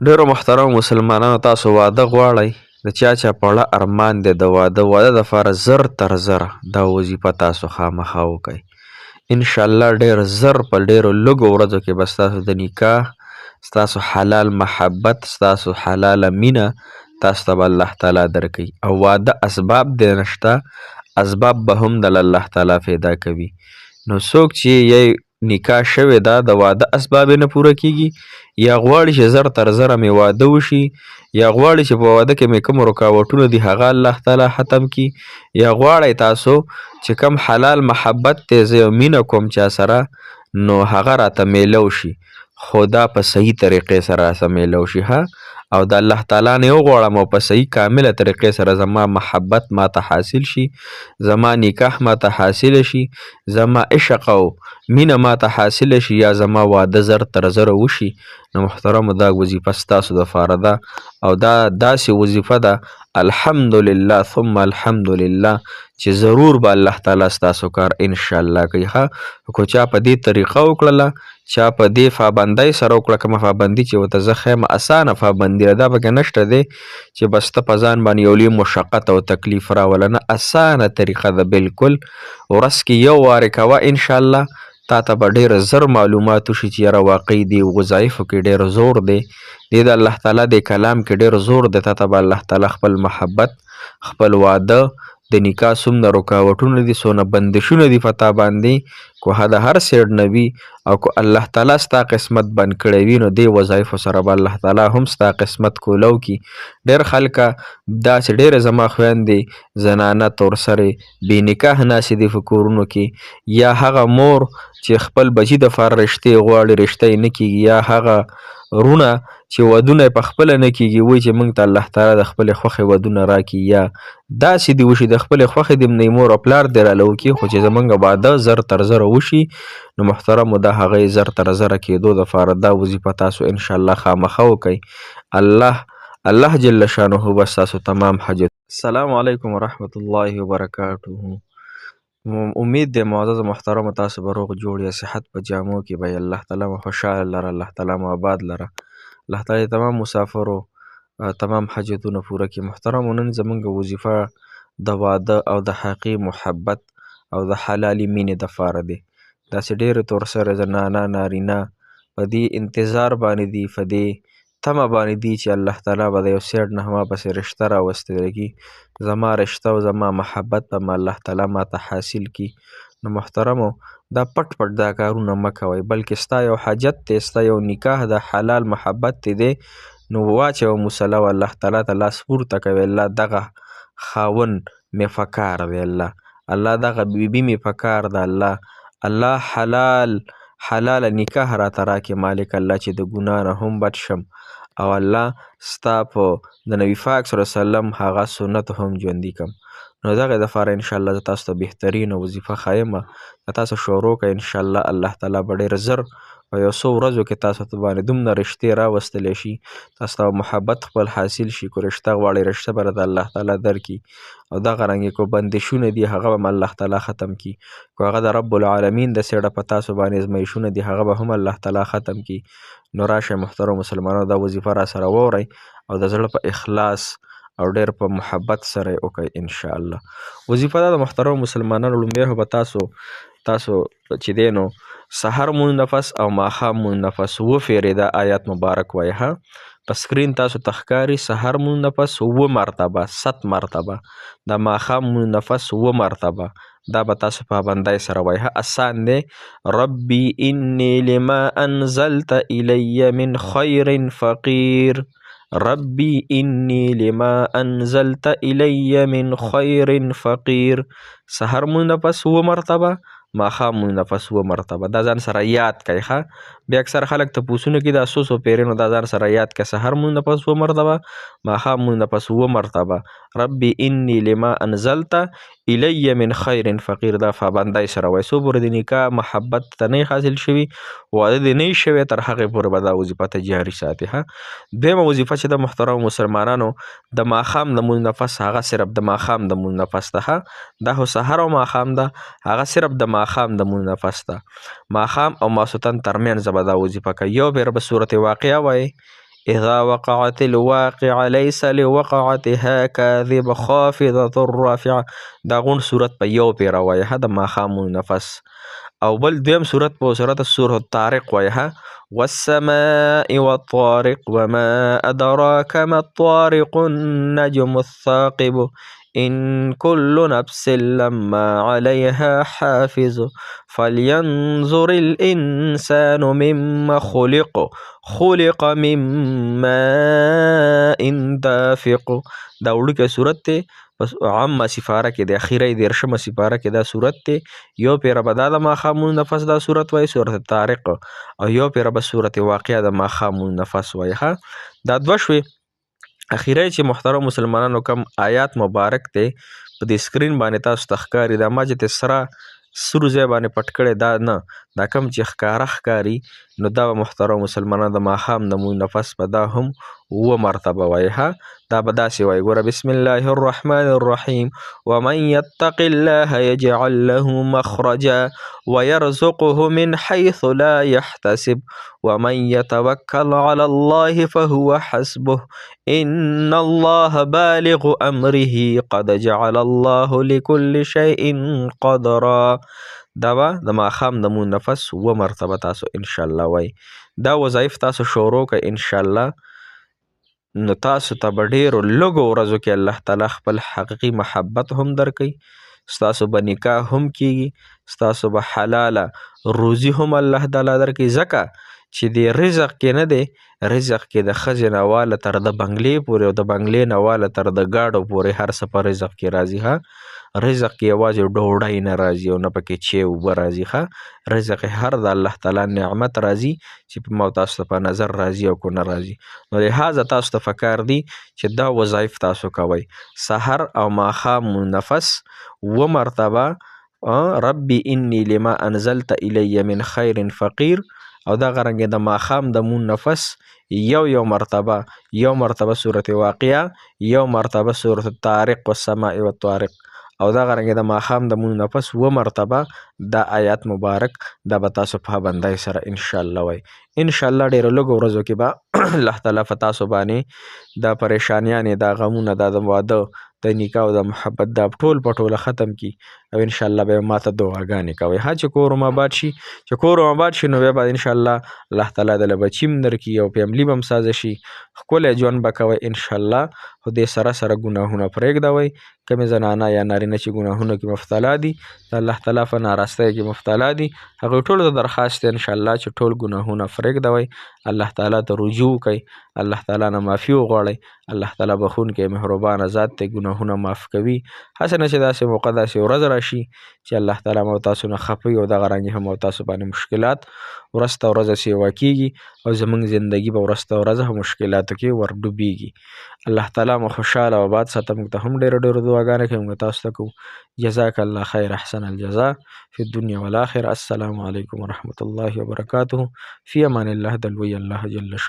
ډیرو محترم مسلمانانو تاسو واده غواړئ د چا چا په ارمان دی د واده دپاره زر تر زره دا وظیفه تاسو خامخا وکئ. انشاءالله ډیر زر په ډیرو لږو ورځو کې به ستاسو د نکاح ستاسو حلال محبت ستاسو حلاله مینه تاسو ته به الله تعالی درکوي او واده اسباب دی نشته اسباب به هم د الله تعالی پیدا کوي. نو څوک چې یې نکاح شوې ده د واده اسباب یې نه پوره کیږي یا غواړي چې زر تر زره مې واده وشي یا غواړي چې په واده کې مې کوم رکاوټونه دي هغه الله تعالی ختم کي یا غواړئ تاسو چې کم حلال محبت دی زه یو مینه کوم چا سره نو هغه راته میلو شي خو دا په صحیح طریقې سره راته میلو شي ها او د الله تعالی نه وغواړم او په صحیح کامله طریقې سره زما محبت ماته حاصل شي زما نکاح ماته حاصل شي زما عشق او مینه ماته حاصل شي یا زما واده زر تر زره وشي نو محترمو دا وظیفه ستاسو دپاره ده او دا داسې وظیفه ده الحمدلله ثم الحمدلله چې ضرور به الله تعالی ستاسو کار انشاءالله کوي ښه خو چا په دې طریقه وکړله چا په دې پابندۍ سره وکړه کومه پابندي چې ورته زه ښیم اسانه پابندي ده دا پکې نشته دی چې بس ته په ځان باندې یو لوی مشقت او تکلیف راوله نه اسانه طریقه ده بلکل ورځ کې یو وارې کوه انشاءالله تا ته به ډېر زر معلومات وشي چې یاره واقعي دې وظایفو کې ډېر زور دی دې د الله تعالی د کلام کې ډېر زور دی تا ته به الله تعالی خپل محبت خپل واده د نکاح څومره رکاوټونه دي څونه بندشونه دي په تا باندې کو د هر سیډ نه وي او که الله تعالی ستا قسمت بند کړی وي نو دې وظایفو سره به الله تعالی هم ستا قسمت کولو کی ډېر خلکه داسې ډېرې زما خویندې زنانه تورسرې بې نکاح ناستې دي په کورونو کې یا هغه مور چې خپل بچي دپاره رشتې غواړي رشته یې نه کېږي یا هغه رونه چې ودونه یې پخپله نه کېږي وایي چې موږ ته الله تعالی د خپلې خوښې ودونه راکړي یا داسې دې وشي د خپلې خوښې دې نه مور او پلار دې راله وکړي خو چې زموږ واده زر تر زره وشي نو محترمو دا هغې زر تر زره کېدو دپاره دا وظیفه تاسو انشاءالله خامخا وکئ الله جل شانه به ستاسو تمام حاجت. السلام علیکم ورحمت الله وبرکاته. امید دی معزز محترمو تاسو به روغ جوړ یا صحت په جامو کې به الله تعالی مو خوشحاله لره الله تعالی مو آباد لره الله تعالی تمام مسافرو تمام حاجتونه پوره کړي. محترمو نن زموږ وظیفه د واده او د حقیقي محبت او د حلالي مینې دپاره دی. داسې ډېرې تورسرې زنانه نارینه په دې انتظار باندې دي په دې تمه باندې دي چې الله تعالی به د یو سیډ نه ما پسې رشته راوستلی زما رشته او زما محبت به الله تعالی ماته حاصل کړي. نو محترمو دا پټ دا کارونه مه کوئ بلکې ستا یو حاجت دی ستا یو نکاح د حلال محبت دی نو واچوه مسله و الله تعالی ته لاس پورته کوي الله دغه خاوند مې پکار دی الله دغه بیبي مې پکار ده الله حلاله نکاح راته راکړې مالک الله چې د ګناه نه هم بچ شم او الله ستا په د نبي پاک صلی الله علیه وسلم هغه سنت هم ژوندي کړم. نو دغې دپاره انشاءالله زه تاسو ته بهترینه وظیفه ښیمه که تاسو شروع کړئ انشاءالله الله تعالی به ډېر زر په یو څو ورځو کې تاسو ته باندې دومره رشتې راوستلی شي تاسو ته محبت خپل حاصل شي کو رشته غواړئ رشته به راته الله تعالی درکړي او دغه رنګې کو بندشونه دي هغه به الله تعالی ختم کړي کو هغه د رب العالمین د سیډه په تاسو باندې ازمیښونه دي هغه به هم الله تعالی ختم کړي. نو راشئ محترم مسلمانانو دا وظیفه را سره واورئ او د زړه په اخلاص او ډېر په محبت سره یې وکړئ انشاءالله. وظیفه دا د محترم مسلمانانو لومړی خو به تاسو چې دی نو سحر مونځ نفس او ماښام مونځ نفس 7 فیرې دا آیات مبارک وایي ها په سکرین تاسو ته ښکاري سحر مونځ نفس 7 مرتبه 7 مرتبه د ماښام مونځ نفس 7 مرتبه دا به تاسو پابندۍ سره وایي ها اسان دی. ربي اني لما انزلت الی من خیر فقیر ربي اني لما انزلت الی من خیر فقیر سحر مونځ نفس 7 مرتبه ماښام مونځ نفس 7 مرتبه دا ځان سره یاد کړئ ښه بیا اکثر خلک تپوسونه کوي دا څو پیرې نو دا ځان سره یاد کړئ سحر مونځ نفس 7 مرتبه ماښام مونځ نفس 7 مرتبه ربي اني لما انزلت الی من خیر فقیر دا پابندۍ سره وایي څو پورې د نکاح محبت ته نه حاصل شوي واده دې نه شوی تر هغې پورې به دا وظیفه ته جاري ساتي ښه. دویمه وظیفه چې د محترمو مسلمانانو د ماښام د مونځ نفس هغه صرف د ماښام د مونځ نفس ده ښه دا خو سحر او ماښام ده هغه صرف د ماښام د مونځ نفس ده ماښام او ماسخوتن ترمنځ به دا وظیفه کوي یو پیر به صورت واقعه وایي اذا وقعت الواقع ليس لوقعتها كاذب خافضة رافعه. دا غون صورت په یو پیره وایه د ماښام نفس. او بل دویم صورت په صورت سوره الطارق وایه والسماء والطارق وما أدراك ما الطارق النجم الثاقب إن كل نفس لما عليها حافظ فلينظر الإنسان مما خلق من ماء دافق. دا وړوکی صورت دی پس عامه سپاره کې د اخیری 13مه سپاره کې دا صورت دی. یو پیره به دا د ماښامونو نفس دا صورت وایي صورت طارق، او یو پیره به صورت واقعه د ماښامونو نفس وایي. دا دوه شوې. اخیری چې محترم مسلمانانو کم آیات مبارک دی په دې سکرین باندې تاسو ته ښکاري، دا ما چې سره سرو ځای باندې پټ کړی دا نه، دا کم چې ښکاره ښکاري نو دا به محترم مسلمانانو د ماښام د مونځ نفس په دا هم 7 مرتبه وایي. دا به داسې وایي ګوره بسم الله الرحمن الرحیم ومن یتق الله یجعل له مخرجا ويرزقه من حيث لا يحتسب ومن يتوكل على الله فهو حسبه إن الله بالغ أمره قد جعل الله لكل شيء قدرا. دا به د ماښام د مونځ نفس 7 مرتبه تاسو انشاءالله وایي. دا وظایف تاسو شروع کړئ انشاءالله، نو تاسو ته به ډېرو لږو ورځو کې الله تعالی خپل حقیقي محبت هم درکوي، ستاسو به نکاح هم کیږي، ستاسو به حلاله روزي هم الله تعالی درکوي. ځکه چې د رزق کې نه دی، رزق کې د ښځې نه واله تر د بنګلې پورې او د بنګلې نه واله تر د ګاډو پورې هر څه په رزق کې راځي. رزق کې یوازې ډوډۍ نه راځي او نه پکې چای اوبه راځي. رزق هر د الله تعالی نعمت راځي چې په ما تاسو ته په نظر راځي او کو نه راځي. نو لحاظه تاسو ته پکار دی چې دا وظایف تاسو کوئ سحر او ماښام نفس 7 مرتبه ربي اني لما انزلت الی من خیر فقیر، او دا غرنګ د ماښام د مون نفس یو مرتبه صورت واقعه، یو مرتبه صورت الطارق والسماء والطارق، او دا غرنګ د ماښام د مون نفس 7 مرتبه دا آیات مبارک دا به تاسو په پابندۍ سره انشاءالله وایي. انشاءالله ډېرو لږو ورځو کې به الله تعالی په تاسو باندې دا پریشانیانې دا غمونه دا د واده د نکاح او د محبت دا ټول په ټوله ختم کی، او انشاءالله به ماته دعاګانې کوئ. چې کور مو آباد شي، چې کور مو آباد شي نو بیا به انشاءالله الله تعالی دله بچیم درکړي او فیملي به هم سازه شي، ښکلی ژوند به کوئ انشاءالله. خو دې سره سره ګناهونه پرېږدوئ. کمې زنانه یا نارینه چې ګناهونو کې مبتلا دي، د الله تعالی په ناراستۍ کې مبتلا دي، هغوی ټولو ته درخواست دی انشاءالله چې ټول ګناهونه پرېږدوئ، الله تعالی ته رجوع کوئ، الله تعالی نه معافي وغواړئ. الله تعالی بخونکی مهربانه ذات دی، ګناهونه معاف کوي. هسې نه چې داسې موقع داسې ورځ راشي چې الله تعالی مو تاسو نه خفه وي او دغه رنګې هم تاسو باندې مشکلات ورځ ته ورځ سیوا کیږي او زموږ زندگی به ورځ ته ورځ مشکلاتو کې ورډوبیږي. الله تعالی مو خوشحاله او آباد ساته. موږ ته هم ډېرو دعاګانې کوي، موږ تاسو ته کوو. جزاک الله خیر احسن الجزاء فی الدنیا والآخرة. السلام علیکم ورحمة الله وبرکاته. فی امان الله. د لوی الله جل شأنه.